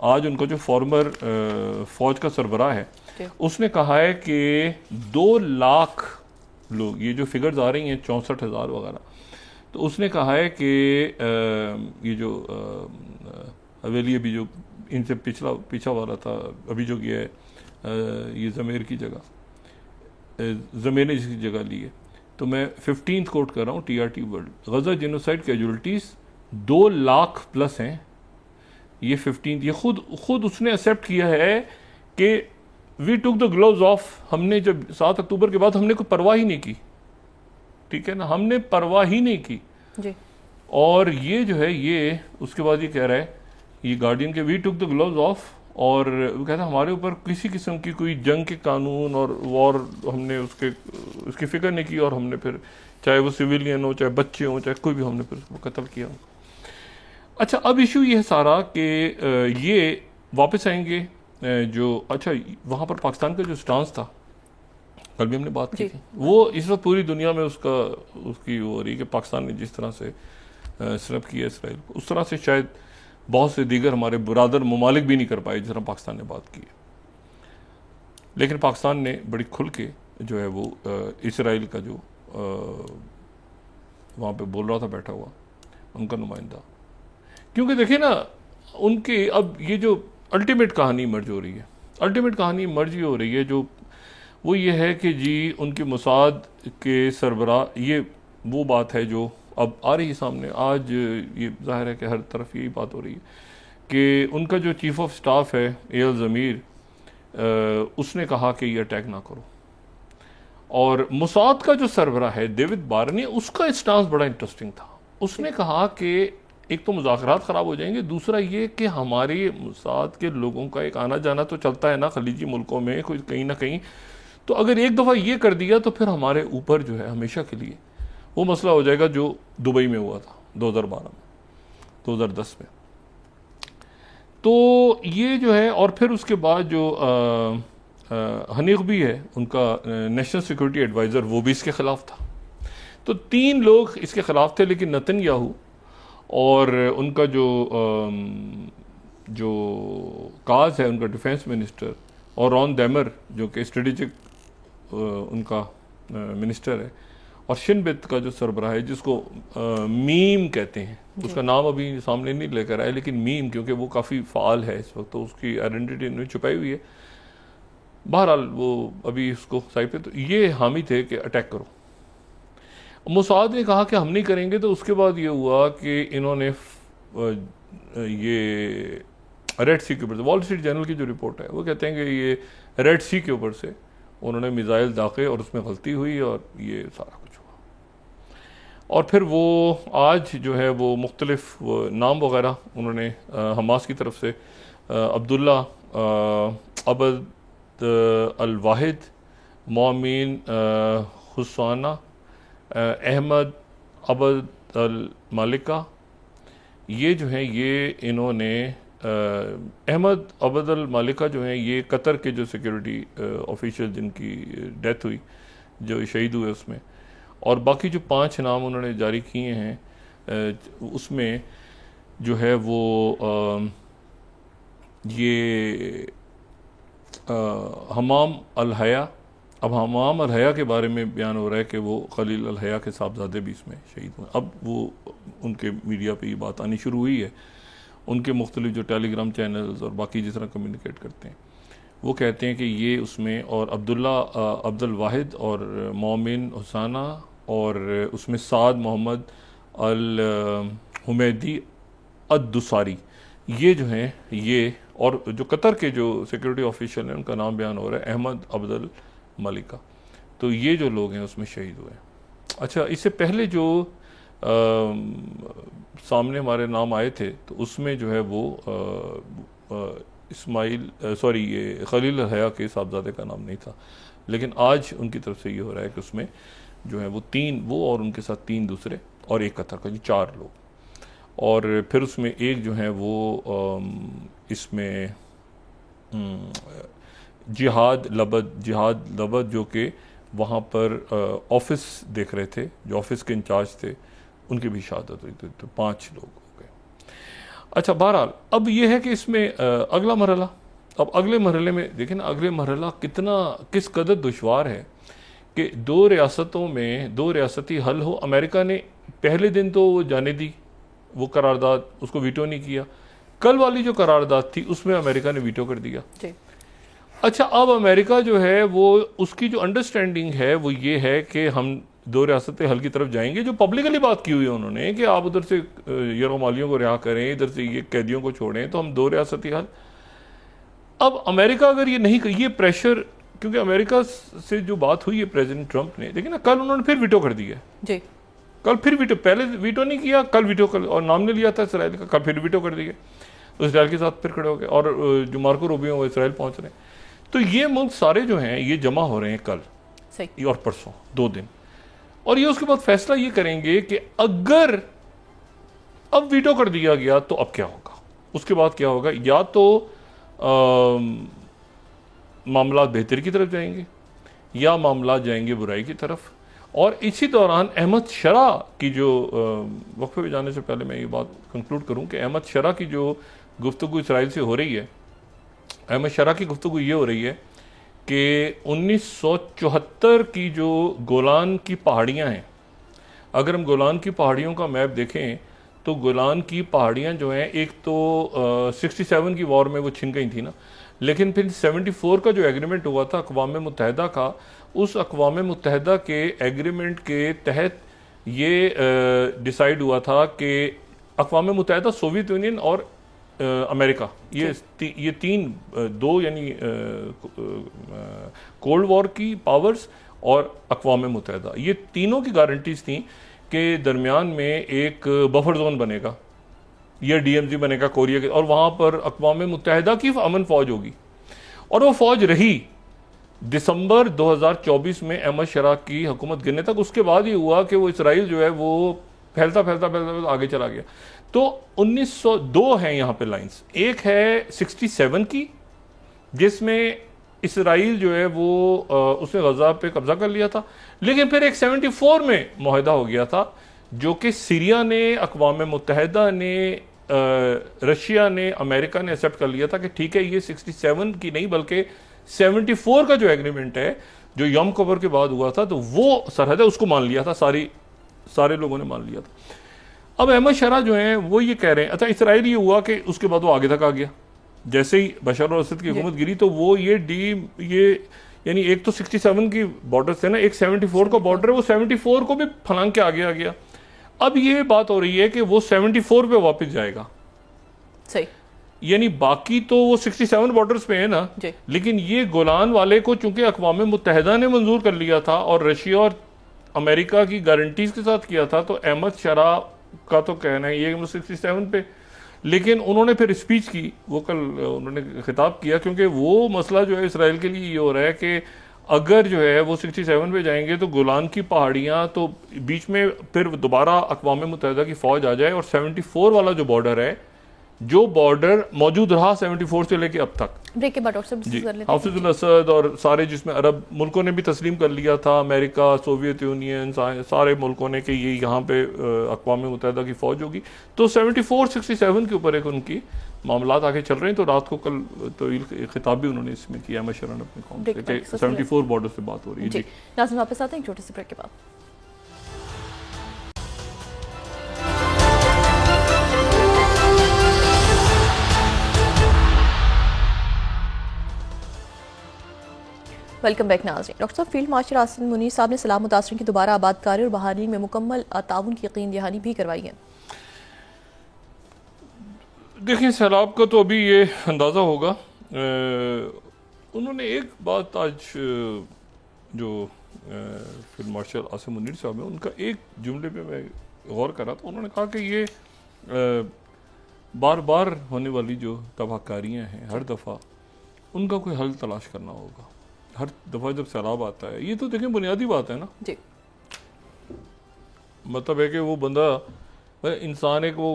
आज उनका जो फॉर्मर फौज का सरबराह है उसने कहा है कि 2 लाख लोग, ये जो फिगर्स आ रही हैं 64,000 वगैरह, तो उसने कहा है कि ये जो हवेली अभी जो इनसे पीछा वाला था, अभी जो किया है ये ज़मीर की जगह, ज़मीर ने जिसकी जगह ली है, तो मैं 15th कोट कर रहा हूँ TRT वर्ल्ड, गजा जेनोसाइड कैजुअलिटीज़ 2 लाख प्लस हैं। ये 15th, ये खुद उसने एक्सेप्ट किया है कि we took the gloves off, हमने जब 7 अक्टूबर के बाद हमने कोई परवाह ही नहीं की, ठीक है ना, हमने परवाह ही नहीं की जी। और ये जो है ये उसके बाद ये कह रहा है, ये गार्डियन के, we took the gloves off, और वो कहता है हमारे ऊपर किसी किस्म की कोई जंग के कानून और वॉर हमने उसकी फिक्र नहीं की, और हमने फिर चाहे वो सिविलियन हो, चाहे बच्चे हों, चाहे कोई भी, हमने फिर उसको कत्ल किया। अच्छा, अब इशू ये है सारा कि ये वापस आएंगे जो, अच्छा वहाँ पर पाकिस्तान का जो स्टांस था, कल भी हमने बात की थी, वो इस वक्त पूरी दुनिया में उसकी वो हो रही है कि पाकिस्तान ने जिस तरह से सरफ किया इसराइल को, उस तरह से शायद बहुत से दीगर हमारे बुरादर ममालिक भी नहीं कर पाए जिस तरह पाकिस्तान ने बात की है। लेकिन पाकिस्तान ने बड़ी खुल के जो है वो इसराइल का जो वहाँ पे बोल रहा था बैठा हुआ उनका नुमाइंदा, क्योंकि देखिए ना उनकी अब ये जो अल्टीमेट कहानी मर्ज हो रही है, अल्टीमेट कहानी मर्ज ही हो रही है, जो वो ये है कि जी उनके मुसाद के सरबराह, ये वो बात है जो अब आ रही है सामने। आज ये जाहिर है कि हर तरफ यही बात हो रही है कि उनका जो चीफ ऑफ स्टाफ है एल ज़मीर, उसने कहा कि ये अटैक ना करो, और मुसाद का जो सरबराह है डेविड बारनी, उसका स्टांस बड़ा इंटरेस्टिंग था। उसने कहा कि एक तो मुज़ाकरात ख़राब हो जाएंगे, दूसरा ये कि हमारे मुसाद के लोगों का एक आना जाना तो चलता है ना खलीजी मुल्कों में कोई कहीं ना कहीं, तो अगर एक दफ़ा ये कर दिया तो फिर हमारे ऊपर जो है हमेशा के लिए वो मसला हो जाएगा जो दुबई में हुआ था 2012 में, 2010 में। तो ये जो है, और फिर उसके बाद जो हनीफ भी है उनका नेशनल सिक्योरिटी एडवाइज़र, वो भी इसके ख़िलाफ़ था। तो 3 लोग इसके ख़िलाफ़ थे, लेकिन नेतन्याहू और उनका जो काज है उनका डिफेंस मिनिस्टर, और रॉन डेमर जो कि स्ट्रेटेजिक उनका मिनिस्टर है, और शिनबेत का जो सरबराह है, जिसको मीम कहते हैं, उसका नाम अभी सामने नहीं लेकर आए, लेकिन मीम क्योंकि वो काफ़ी फ़ाल है इस वक्त, तो उसकी आइडेंटिटी इन्होंने छुपाई हुई है। बहरहाल वो अभी उसको साइड पे, तो ये हामी थे कि अटैक करो। मोसाद ने कहा कि हम नहीं करेंगे, तो उसके बाद ये हुआ कि इन्होंने ये रेड सी के ऊपर से, वॉल स्ट्रीट जर्नल की जो रिपोर्ट है वो कहते हैं कि ये रेड सी के ऊपर से उन्होंने मिसाइल दागे और उसमें गलती हुई और ये सारा कुछ हुआ। और फिर वो आज जो है वो मुख्तलिफ नाम वगैरह उन्होंने हमास की तरफ से अब्दुल्ला अबद अल वाहिद, मोमिन हुसैना, अहमद अबद अल मालिका, ये जो हैं ये इन्होंने अहमद अबद अल मालिका जो हैं ये कतर के जो सिक्योरिटी ऑफिशियल जिनकी डेथ हुई, जो शहीद हुए उसमें, और बाकी जो 5 नाम उन्होंने जारी किए हैं उसमें जो है वो ये हमाम अल हया। अब हमाम अल हया के बारे में बयान हो रहा है कि वो खलील अल हया के साहबजादे भी इसमें शहीद हुए। अब वो उनके मीडिया पे ये बात आनी शुरू हुई है, उनके मुख्तलिफ जो टेलीग्राम चैनल्स और बाकी जिस तरह कम्युनिकेट करते हैं वो कहते हैं कि ये उसमें, और अब्दुल्ला अब्दुल वाहिद और मोमिन हुसैना और उसमें साद मोहम्मद अल हुमैदी अद-दुसारी, ये जो हैं ये, और जो कतर के जो सिक्योरिटी ऑफिशियल हैं उनका नाम बयान हो रहा है अहमद अब्दुल मलिका, तो ये जो लोग हैं उसमें शहीद हुए। अच्छा, इससे पहले जो सामने हमारे नाम आए थे तो उसमें जो है वो ये खलील हया के साहबजादे का नाम नहीं था, लेकिन आज उनकी तरफ से ये हो रहा है कि उसमें जो है वो 3 वो और उनके साथ 3 दूसरे और एक कतर का, 4 लोग, और फिर उसमें एक जो है वो इसमें जिहाद लबद जो कि वहाँ पर ऑफिस देख रहे थे, जो ऑफिस के इंचार्ज थे, उनकी भी शहादत हुई, तो 5 लोग हो गए। अच्छा, बहरहाल अब ये है कि इसमें अगला मरहला, अब अगले मरहले में देखें ना, अगले मरहला किस कदर दुश्वार है कि 2 रियासतों में 2 रियासती हल हो। अमेरिका ने पहले दिन तो वो जाने दी, वो करारदाद, उसको वीटो नहीं किया। कल वाली जो करारदाद थी उसमें अमेरिका ने वीटो कर दिया। अच्छा, अब अमेरिका जो है वो उसकी जो अंडरस्टैंडिंग है वो ये है कि हम 2 रियासतें हल की तरफ जाएंगे, जो पब्लिकली बात की हुई है उन्होंने कि आप उधर से यरगमालियों को रिहा करें, इधर से ये कैदियों को छोड़ें, तो हम 2 रियासती हल। अब अमेरिका अगर ये नहीं, ये प्रेशर, क्योंकि अमेरिका से जो बात हुई है प्रेसिडेंट ट्रंप ने, देखिए ना, कल उन्होंने फिर वीटो कर दिया जी, कल फिर वीटो, पहले वीटो नहीं किया, कल वीटो कर, और नाम ने लिया था इसराइल का, कल फिर वीटो कर दिया, तो इसराइल के साथ फिर खड़े हो गए, और जो मार्को रूबियो वो इसराइल पहुंच रहे हैं। तो ये मुल्क सारे जो हैं ये जमा हो रहे हैं कल और परसों, 2 दिन, और ये उसके बाद फैसला ये करेंगे कि अगर अब वीटो कर दिया गया तो अब क्या होगा, उसके बाद क्या होगा। या तो मामला बेहतरी की तरफ जाएंगे या मामला जाएंगे बुराई की तरफ। और इसी दौरान अहमद शरा की जो वक्फे पे जाने से पहले मैं ये बात कंक्लूड करूं कि अहमद शरा की जो गुफ्तगू इसराइल से हो रही है, अहमद शरा की गुफ्तगू ये हो रही है कि 1974 की जो गोलान की पहाड़ियाँ हैं, अगर हम गोलान की पहाड़ियों का मैप देखें तो गोलान की पहाड़ियाँ जो हैं, एक तो 67 की वॉर में वो छिन गई थी ना, लेकिन फिर 74 का जो एग्रीमेंट हुआ था अक़वाम मुत्तहिदा का, उस अक़वाम मुत्तहिदा के एग्रीमेंट के तहत ये डिसाइड हुआ था कि अक़वाम मुत्तहिदा, सोवियत यूनियन और अमेरिका, ये 2 यानी कोल्ड वॉर की पावर्स और अक़वाम मुत्तहिदा, ये तीनों की गारंटीज थी कि दरमियान में एक बफर जोन बनेगा, ये DMZ बनेगा कोरिया के, और वहाँ पर अक़वाम मुत्तहिदा की अमन फौज होगी। और वो फौज रही दिसंबर 2024 में अहमद शरा की हुकूमत गिरने तक। उसके बाद ये हुआ कि वो इसराइल जो है वो फैलता आगे चला गया। तो 1902 है यहाँ पे लाइंस, एक है 67 की जिसमें इसराइल जो है वो उसने गजा पे कब्जा कर लिया था, लेकिन फिर एक 74 में मुआहदा हो गया था जो कि सीरिया ने, अक़वाम मुत्तहिदा ने, रशिया ने, अमेरिका ने एक्सेप्ट कर लिया था कि ठीक है ये 67 की नहीं बल्कि 74 का जो एग्रीमेंट है जो यम कवर के बाद हुआ था, तो वो सरहद है, उसको मान लिया था, सारे लोगों ने मान लिया था। अब अहमद शरा जो हैं वो ये कह रहे हैं, अच्छा इसराइल ये हुआ कि उसके बाद वो आगे तक आ गया, जैसे ही बशर अल असद की हुकूमत गिरी तो वो ये यानी एक तो 67 की बॉर्डर थे ना, एक 74 का बॉर्डर है, वो 74 को भी फलांग के आगे आ गया। अब ये बात हो रही है कि वो 74 पे वापस जाएगा, सही, यानी बाकी तो वो 67 बॉर्डर्स पे है ना, लेकिन ये गोलान वाले को चूंकि अक़वाम मुत्तहिदा ने मंजूर कर लिया था और रशिया और अमेरिका की गारंटीज के साथ किया था, तो अहमद शरा का तो कहना है ये 67 पे, लेकिन उन्होंने फिर स्पीच की, वो कल उन्होंने खिताब किया, क्योंकि वो मसला जो है इसराइल के लिए ये हो रहा है कि अगर जो है वो 67 पे जाएंगे तो गोलान की पहाड़ियाँ तो बीच में फिर दोबारा अक़वाम मुत्तहिदा की फ़ौज आ जाए, और 74 वाला जो बॉर्डर है, जो बॉर्डर मौजूद रहा 74 से लेके अब तक, ब्रेक के बाद हाफिजुल असद और सारे जिसमें अरब मुल्कों ने भी तस्लीम कर लिया था, अमेरिका, सोवियत यूनियन, सारे मुल्कों ने कि ये यहाँ पे अक़वाम मुत्तहिदा की फ़ौज होगी, तो 74-67 के ऊपर एक उनकी मामलात आगे चल रहे हैं। तो रात को कल तो खिताब भी उन्होंने इसमें किया मशरा ने अपने कौम से, 74 बॉर्डर से बात हो रही है। जी नाज़रीन वापस आते हैं छोटे से ब्रेक के बाद। वेलकम बैक नाज़रीन। डॉक्टर साहब, फील्ड मार्शल आसिम मुनीर साहब ने सलाह मुतासरीन की दोबारा आबादकारी और बहाली में मुकम्मल ताउन की यकीन दहानी भी करवाई है। देखिए, सैलाब का तो अभी ये अंदाज़ा होगा। उन्होंने एक बात आज जो फील्ड मार्शल आसिम मुनीर साहब है, उनका एक जुमले पे मैं गौर कर रहा था। उन्होंने कहा कि ये बार बार होने वाली जो तबाहकारियाँ हैं, हर दफ़ा उनका कोई हल तलाश करना होगा। हर दफ़ा जब सैलाब आता है, ये तो देखें बुनियादी बात है ना जी, मतलब है कि वो बंदा इंसान एक वो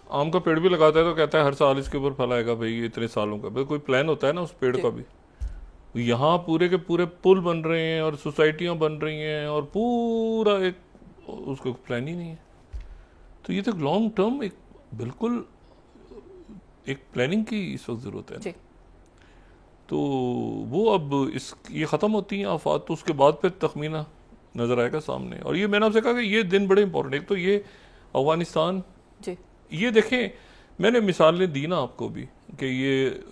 आम का पेड़ भी लगाता है तो कहता है हर साल इसके ऊपर फल आएगा, भाई ये इतने सालों का, भाई कोई प्लान होता है ना उस पेड़ का भी। यहाँ पूरे के पूरे पुल बन रहे हैं और सोसाइटियाँ बन रही हैं और पूरा एक उसको प्लान ही नहीं है। तो ये तो लॉन्ग टर्म एक बिल्कुल एक प्लानिंग की इस वक्त ज़रूरत है। तो वो अब ये ख़त्म होती हैं आफात, तो उसके बाद फिर तखमीना नज़र आएगा सामने। और ये मैंने आपसे कहा कि ये दिन बड़े इंपॉर्टेंट, एक तो ये अफगानिस्तान जी, ये देखें मैंने मिसालें दी ना आपको भी कि ये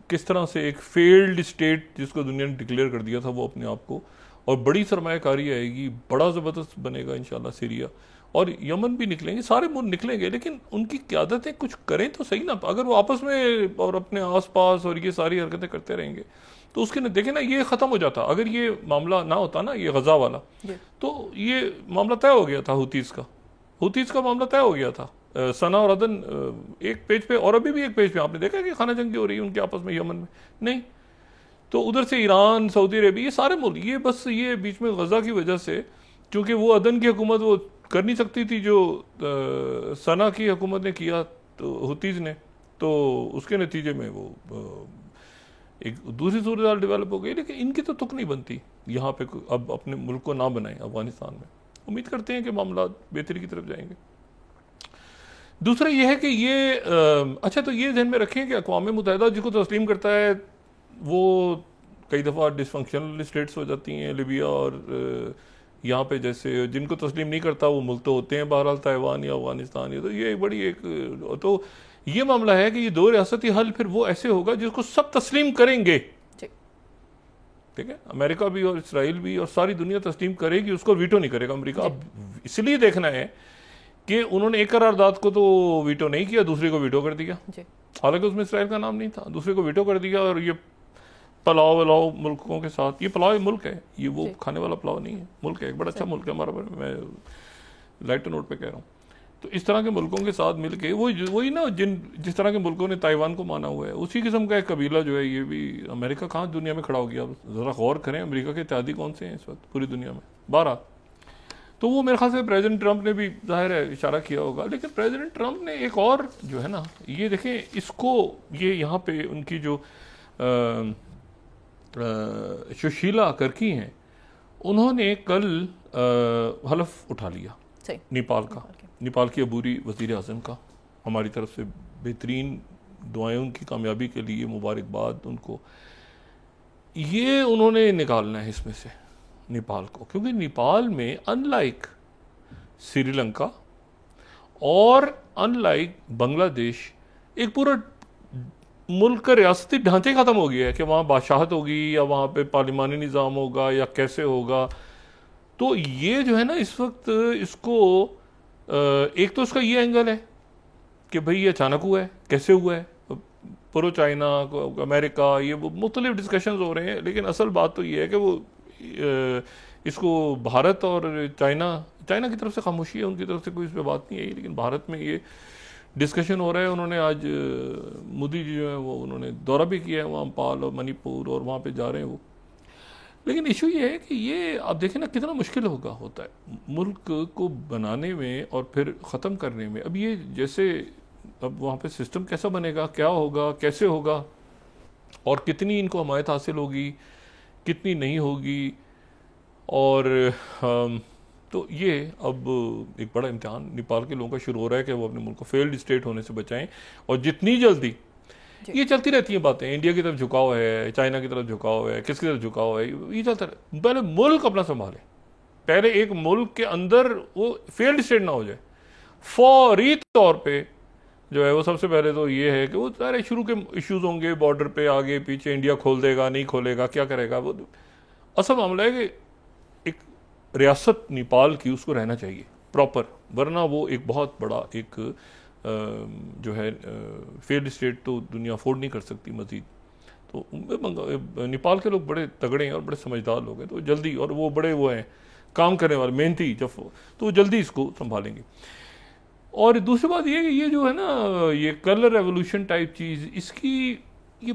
किस तरह से एक फेल्ड स्टेट जिसको दुनिया ने डिक्लेयर कर दिया था वो अपने आप को, और बड़ी सरमायाकारी आएगी, बड़ा ज़बरदस्त बनेगा इंशाल्लाह सीरिया, और यमन भी निकलेंगे, सारे मुल्क निकलेंगे, लेकिन उनकी क़यादतें कुछ करें तो सही ना। अगर वो आपस में और अपने आसपास और ये सारी हरकतें करते रहेंगे तो उसके न देखें ना ये ख़त्म हो जाता। अगर ये मामला ना होता ना, ये गज़ा वाला, तो ये मामला तय हो गया था। हुतीज़ का मामला तय हो गया था। सना और अदन एक पेज पे, और अभी भी एक पेज पे आपने देखा कि खाना जंगी हो रही है उनके आपस में यमन में, नहीं तो उधर से ईरान, सऊदी अरेबिया, ये सारे मुल्क, ये बस ये बीच में गज़ा की वजह से, चूँकि वो अदन की हुकूमत वो कर नहीं सकती थी जो सना की हुकूमत ने किया, तो हुतीज़ ने, तो उसके नतीजे में वो एक दूसरी सूरत हाल डेवलप हो गई। लेकिन इनकी तो तुक नहीं बनती यहाँ पे अब अपने मुल्क को ना बनाएं अफगानिस्तान में। उम्मीद करते हैं कि मामला बेहतरी की तरफ जाएंगे। दूसरा ये है कि ये अच्छा, तो ये ध्यान में रखें कि अक़वाम मुत्तहिदा जिसको तस्लीम करता है वो कई दफ़ा डिसफंक्शनल स्टेट्स हो जाती हैं, लिबिया और यहाँ पे जैसे जिनको तस्लीम नहीं करता वो मुल्क तो होते हैं बहरहाल ताइवान या अफगानिस्तान। ये तो ये बड़ी एक तो ये मामला है कि ये दो रियासती हल फिर वो ऐसे होगा जिसको सब तस्लीम करेंगे, ठीक है, अमेरिका भी और इसराइल भी और सारी दुनिया तस्लीम करेगी, उसको वीटो नहीं करेगा अमेरिका। अब इसलिए देखना है कि उन्होंने एक करारदाद को तो वीटो नहीं किया, दूसरे को वीटो कर दिया, हालांकि उसमें इसराइल का नाम नहीं था, दूसरे को वीटो कर दिया। और ये पुलाव वलाव मुल्कों के साथ, ये पुलाव मुल्क है, ये वो खाने वाला पुलाव नहीं है, मुल्क है, एक बड़ा अच्छा मुल्क है हमारा, मैं लाइट नोट पे कह रहा हूँ। तो इस तरह के मुल्कों के साथ मिलके वही ना जिस तरह के मुल्कों ने ताइवान को माना हुआ है, उसी किस्म का एक कबीला जो है ये भी। अमेरिका कहाँ दुनिया में खड़ा हो गया, ज़रा गौर करें अमेरिका के इत्तेहादी कौन से हैं इस वक्त पूरी दुनिया में, 12। तो वो मेरे ख्याल से प्रेसिडेंट ट्रंप ने भी जाहिर है इशारा किया होगा। लेकिन प्रेसिडेंट ट्रंप ने एक और जो है ना, ये देखें इसको, ये यहाँ पे उनकी जो सुशीला करकी हैं, उन्होंने कल हलफ उठा लिया नेपाल का, नेपाल की अबूरी वज़ीर आज़म का। हमारी तरफ से बेहतरीन दुआएं उनकी कामयाबी के लिए, मुबारकबाद उनको। ये उन्होंने निकालना है इसमें से नेपाल को, क्योंकि नेपाल में अनलाइक श्रीलंका और अनलाइक बांग्लादेश एक पूरा मुल्क का रियासती ढांचे खत्म हो गया है कि वहाँ बादशाहत होगी या वहाँ पे पार्लिमानी निज़ाम होगा या कैसे होगा। तो ये जो है ना इस वक्त इसको एक तो उसका ये एंगल है कि भाई ये अचानक हुआ है, कैसे हुआ है, प्रो चाइना अमेरिका ये मुख्तलिफ डिस्कशन हो रहे हैं, लेकिन असल बात तो ये है कि वो इसको भारत और चाइना की तरफ से खामोशी है, उनकी तरफ से कोई इस पर बात नहीं आई, लेकिन भारत में ये डिस्कशन हो रहा है। उन्होंने आज मोदी जी जो है वो उन्होंने दौरा भी किया है वहाँ पाल और मणिपुर, और वहाँ पे जा रहे हैं वो। लेकिन इशू ये है कि ये आप देखें ना कितना मुश्किल होता है मुल्क को बनाने में और फिर ख़त्म करने में। अब ये जैसे अब वहाँ पे सिस्टम कैसा बनेगा, क्या होगा, कैसे होगा, और कितनी इनको हमायत हासिल होगी, कितनी नहीं होगी, और तो ये अब एक बड़ा इम्तिहान नेपाल के लोगों का शुरू हो रहा है कि वो अपने मुल्क को फेल्ड स्टेट होने से बचाएं। और जितनी जल्दी ये चलती रहती हैं बातें, इंडिया की तरफ झुकाव है, चाइना की तरफ झुकाव है, किसकी तरफ झुकाव है, ये चलता रहे। पहले मुल्क अपना संभाले, पहले एक मुल्क के अंदर वो फेल्ड स्टेट ना हो जाए। फौरी तौर पे जो है वो सबसे पहले तो ये है कि वो सारे शुरू के इश्यूज होंगे, बॉर्डर पे आगे पीछे, इंडिया खोल देगा नहीं खोलेगा, क्या करेगा, वो असल मामला है कि एक रियासत नेपाल की उसको रहना चाहिए प्रॉपर, वरना वो एक बहुत बड़ा एक जो है फेल्ड स्टेट तो दुनिया अफोर्ड नहीं कर सकती मजीद। तो नेपाल के लोग बड़े तगड़े हैं और बड़े समझदार लोग हैं, तो जल्दी, और वो बड़े वो हैं काम करने वाले, मेहनती, जब तो वो जल्दी इसको संभालेंगे। और दूसरी बात ये कि ये जो है ना ये कलर रेवोल्यूशन टाइप चीज़, इसकी ये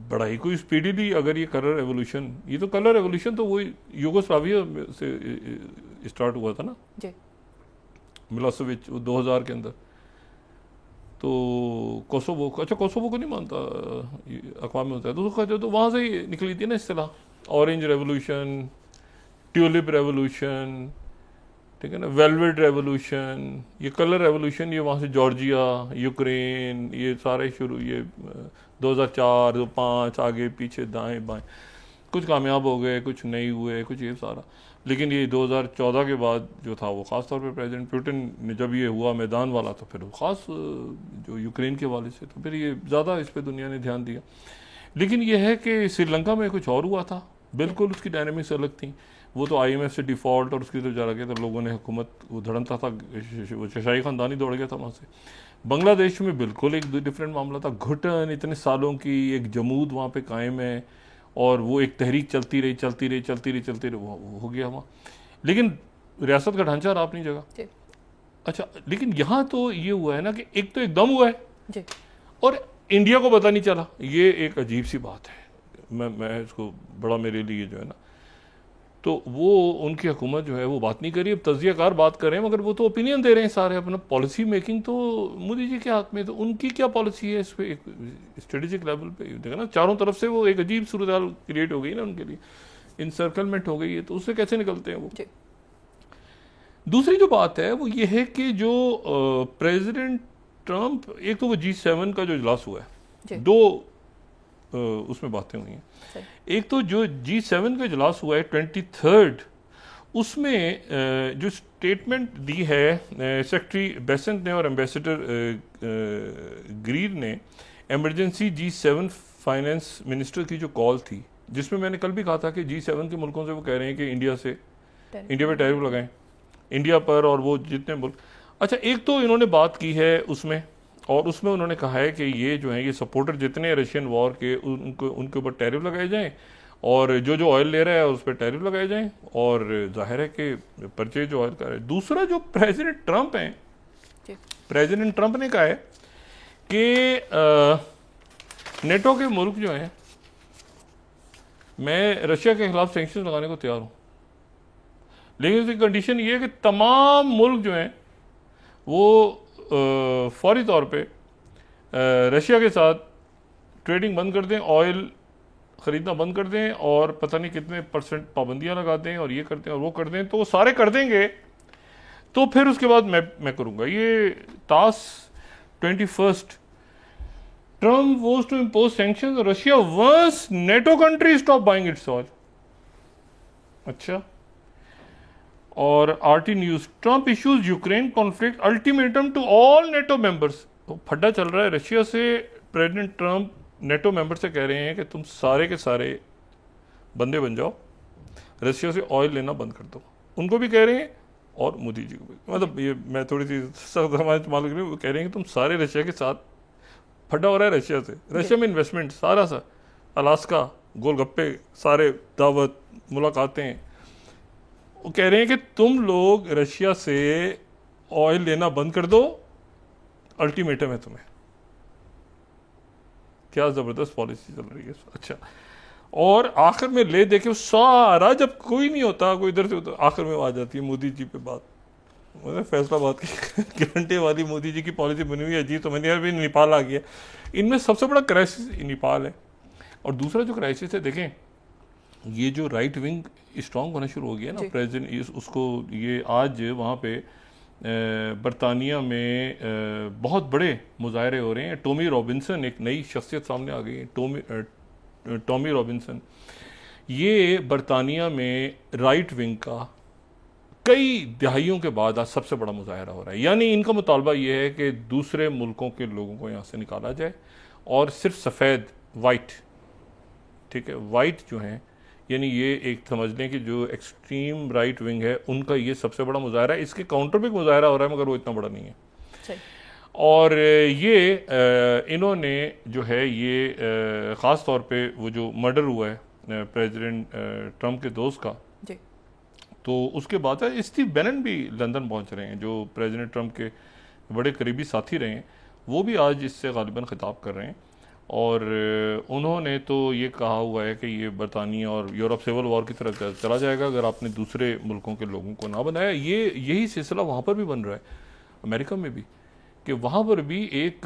बड़ा ही कोई स्पीडीली अगर ये कलर रेवोल्यूशन, ये तो कलर रेवोल्यूशन तो वो यूगोस्लाविया से स्टार्ट हुआ था ना जी, मिलोसेविच 2000 के अंदर। तो कोसोवो, अच्छा कोसोवो को नहीं मानता अक़वाम में होता है, तो उसको कहते तो वहाँ से ही निकली थी ना इस्तिलाह, ऑरेंज रेवोल्यूशन, ट्यूलिप रेवोल्यूशन, ठीक है ना, वेलवेट रेवोल्यूशन, ये कलर रेवोल्यूशन, ये वहाँ से जॉर्जिया, यूक्रेन, ये सारे शुरू, ये 2004 2005 आगे पीछे दाएं बाएं, कुछ कामयाब हो गए, कुछ नहीं हुए, कुछ ये सारा। लेकिन ये 2014 के बाद जो था वो ख़ास तौर पे प्रेसिडेंट पुतिन ने जब ये हुआ मैदान वाला, तो फिर वो ख़ास जो यूक्रेन के वाले से, तो फिर ये ज़्यादा इस पर दुनिया ने ध्यान दिया। लेकिन ये है कि श्रीलंका में कुछ और हुआ था, बिल्कुल उसकी डायनेमिक्स अलग थी। वो तो IMF से डिफ़ॉल्ट और उसकी तरफ जा रहा था, लोगों ने हुकूमत वो धड़नता था, वो शाही ख़ानदान ही दौड़ गया था वहाँ से। बांग्लादेश में बिल्कुल एक डिफरेंट मामला था, घुटन इतने सालों की एक जमूद वहाँ पे कायम है, और वो एक तहरीक चलती रही, वो हो गया वहाँ। लेकिन रियासत का ढांचा रहा अपनी जगह। अच्छा, लेकिन यहाँ तो ये हुआ है ना कि एक तो एकदम हुआ है जी, और इंडिया को पता नहीं चला, ये एक अजीब सी बात है। मैं इसको बड़ा, मेरे लिए जो है ना, तो वो उनकी हुकूमत जो है वो बात नहीं करी, अब तज्जियाकार बात कर रहे हैं, मगर वो तो ओपिनियन दे रहे हैं सारे, अपना पॉलिसी मेकिंग तो मोदी जी के हाथ में। तो उनकी क्या पॉलिसी है इस पर, एक स्ट्रेटेजिक लेवल पे देखा ना, चारों तरफ से वो एक अजीब सूरत हाल क्रिएट हो गई ना उनके लिए, इंसर्कलमेंट हो गई है, तो उससे कैसे निकलते हैं वो। दूसरी जो बात है वो ये है कि जो प्रेसिडेंट ट्रंप, एक तो वो G7 का जो इजलास हुआ है, दो उसमें बातें हुई हैं। एक तो जो G7 का इजलास हुआ है 23rd, उसमें जो स्टेटमेंट दी है सेक्रेटरी बेसेंट ने और एम्बेसडर ग्रीर ने, इमरजेंसी G7 फाइनेंस मिनिस्टर की जो कॉल थी, जिसमें मैंने कल भी कहा था कि G7 के मुल्कों से वो कह रहे हैं कि इंडिया पे टैरिफ लगाएं, इंडिया पर और वो जितने मुल्क। अच्छा, एक तो इन्होंने बात की है उसमें, और उसमें उन्होंने कहा है कि ये जो हैं ये सपोर्टर जितने रशियन वॉर के, उनके ऊपर टैरिफ लगाए जाएं, और जो ऑयल ले रहा है उस पर टैरिफ लगाए जाएं, और जाहिर है कि परचेज जो ऑयल कर रहे हैं। दूसरा जो प्रेसिडेंट ट्रंप हैं, प्रेसिडेंट ट्रंप ने कहा है कि नेटो के मुल्क जो हैं, मैं रशिया के खिलाफ सैंक्शन लगाने को तैयार हूँ, लेकिन उसकी कंडीशन ये है कि तमाम मुल्क जो हैं वो फौरी तौर पे रशिया के साथ ट्रेडिंग बंद कर दें, ऑयल ख़रीदना बंद कर दें, और पता नहीं कितने % पाबंदियां लगा दें, और ये करते हैं और वो कर दें। तो वो सारे कर देंगे तो फिर उसके बाद मैं करूँगा। ये TASS 21st, Trump was to impose sanctions, Russia once NATO country stop buying its oil. अच्छा, और RT news, Trump issues Ukraine conflict ultimatum to all NATO members. तो फड्डा चल रहा है रशिया से। प्रेसिडेंट ट्रंप नेटो मेंबर से कह रहे हैं कि तुम सारे के सारे बंदे बन जाओ, रशिया से ऑयल लेना बंद कर दो। उनको भी कह रहे हैं और मोदी जी को भी। मतलब ये मैं थोड़ी सी सख्त हमारे इस्तेमाल कर रही हूँ, वो कह रहे हैं कि तुम सारे रशिया के साथ, फटा हो रहा है रशिया से। रशिया में इन्वेस्टमेंट सारा सा, अलास्का, गोलगप्पे, सारे दावत, मुलाकातें। वो कह रहे हैं कि तुम लोग रशिया से ऑयल लेना बंद कर दो, अल्टीमेटम है तुम्हें। क्या जबरदस्त पॉलिसी चल रही है। अच्छा, और आखिर में ले देखे सारा, जब कोई नहीं होता, कोई इधर से होता, आखिर में आ जाती है मोदी जी पे बात। फैसलाबाद की गारंटी वाली मोदी जी की पॉलिसी बनी हुई है जी। तो मैंने अभी नेपाल आ गया, इनमें सबसे बड़ा क्राइसिस नेपाल है। और दूसरा जो क्राइसिस है, देखें ये जो राइट विंग स्ट्रांग होना शुरू हो गया ना, प्रेसिडेंट उसको, ये आज वहाँ पे बरतानिया में बहुत बड़े मुजाहरे हो रहे हैं। टॉमी रॉबिन्सन एक नई शख्सियत सामने आ गई है, टॉमी रॉबिन्सन। ये बरतानिया में राइट विंग का कई दहाइयों के बाद आज सबसे बड़ा मुजाहरा हो रहा है। यानी इनका मुतालबा ये है कि दूसरे मुल्कों के लोगों को यहाँ से निकाला जाए और सिर्फ सफ़ेद, वाइट, ठीक है, वाइट जो हैं, यानी ये एक समझ लें कि जो एक्सट्रीम राइट विंग है उनका ये सबसे बड़ा मुजाहरा है। इसके काउंटर पे मुजाहरा हो रहा है, मगर वो इतना बड़ा नहीं है। और ये इन्होंने जो है ये ख़ास तौर पे वो जो मर्डर हुआ है प्रेसिडेंट ट्रंप के दोस्त का, तो उसके बाद स्टीव बैनन भी लंदन पहुंच रहे हैं, जो प्रेसिडेंट ट्रंप के बड़े करीबी साथी रहे हैं। वो भी आज इससे गालिबन खिताब कर रहे हैं। और उन्होंने तो ये कहा हुआ है कि ये बरतानिया और यूरोप सिविल वॉर की तरफ चला जाएगा अगर आपने दूसरे मुल्कों के लोगों को ना बनाया। यही सिलसिला वहाँ पर भी बन रहा है, अमेरिका में भी, कि वहाँ पर भी एक,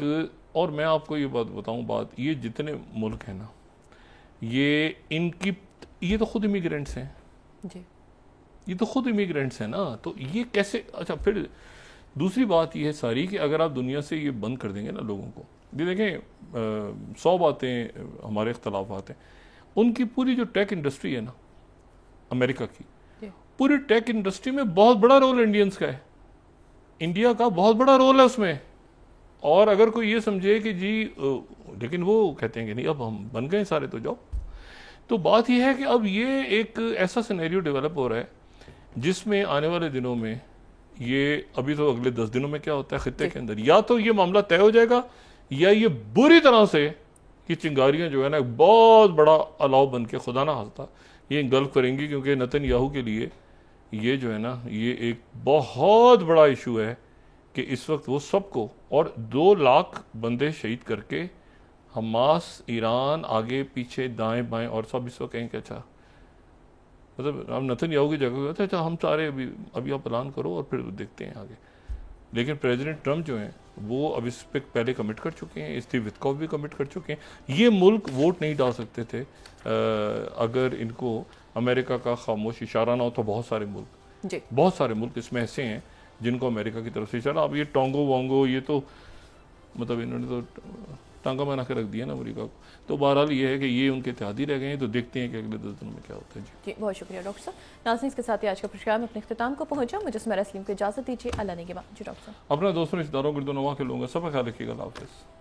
और मैं आपको ये बात बताऊँ, ये जितने मुल्क हैं ना, ये तो खुद इमिग्रेंट्स हैं जी, ये तो खुद इमिग्रेंट्स हैं ना। तो ये कैसे, अच्छा फिर दूसरी बात ये है सारी कि अगर आप दुनिया से ये बंद कर देंगे ना लोगों को, ये देखें 100 बातें हमारे इख्तलाफात हैं, उनकी पूरी जो टेक इंडस्ट्री है ना अमेरिका की, पूरी टेक इंडस्ट्री में बहुत बड़ा रोल इंडियंस का है, इंडिया का बहुत बड़ा रोल है उसमें। और अगर कोई ये समझे कि जी लेकिन वो कहते हैं कि नहीं अब हम बन गए सारे, तो जाओ। तो बात यह है कि अब ये एक ऐसा सिनेरियो डेवलप हो रहा है जिसमें आने वाले दिनों में ये, अभी तो अगले 10 दिनों में क्या होता है खित्ते के अंदर, या तो ये मामला तय हो जाएगा या ये बुरी तरह से कि चिंगारियां जो है ना बहुत बड़ा अलाव बन के, खुदा ना खास्ता, ये इंगल्फ करेंगी। क्योंकि नेतन्याहू के लिए ये जो है ना ये एक बहुत बड़ा इशू है कि इस वक्त वो सबको, और 2 लाख बंदे शहीद करके हमास, ईरान, आगे पीछे दाएं बाएं और सब इस वक्त कहें कि अच्छा, मतलब हम नेतन्याहू की जगह कहते हैं अच्छा हम सारे अभी आप प्लान करो और फिर देखते हैं आगे। लेकिन प्रेसिडेंट ट्रंप जो हैं वो अब इस पर पहले कमिट कर चुके हैं, स्टीव विटकॉफ भी कमिट कर चुके हैं। ये मुल्क वोट नहीं डाल सकते थे अगर इनको अमेरिका का खामोश इशारा ना हो। तो बहुत सारे मुल्क इसमें ऐसे हैं जिनको अमेरिका की तरफ से इशारा, अब ये टोंगो वोंगो, ये तो मतलब इन्होंने तो टांगा बना के रख दिया ना अमेरिका को। तो बहरहाल ये है कि ये उनके इत्तेहादी रह गए हैं। तो देखते हैं कि अगले 10 दिनों में क्या होता है। जी बहुत शुक्रिया डॉक्टर साहब। नाज़रीन, इसके साथ ही आज का प्रोग्राम अपने इख्तिताम को पहुंचा। मुझे सुमेरा सलीम को इजाज़त दीजिए। अल्लाह ने के बाद जी डॉक्टर साहब, अपना दोस्तों, रिश्तेदारों, गिरदोनवा के लोगों का सब ख्याल रखिएगा। अल्लाह हाफ़िज़।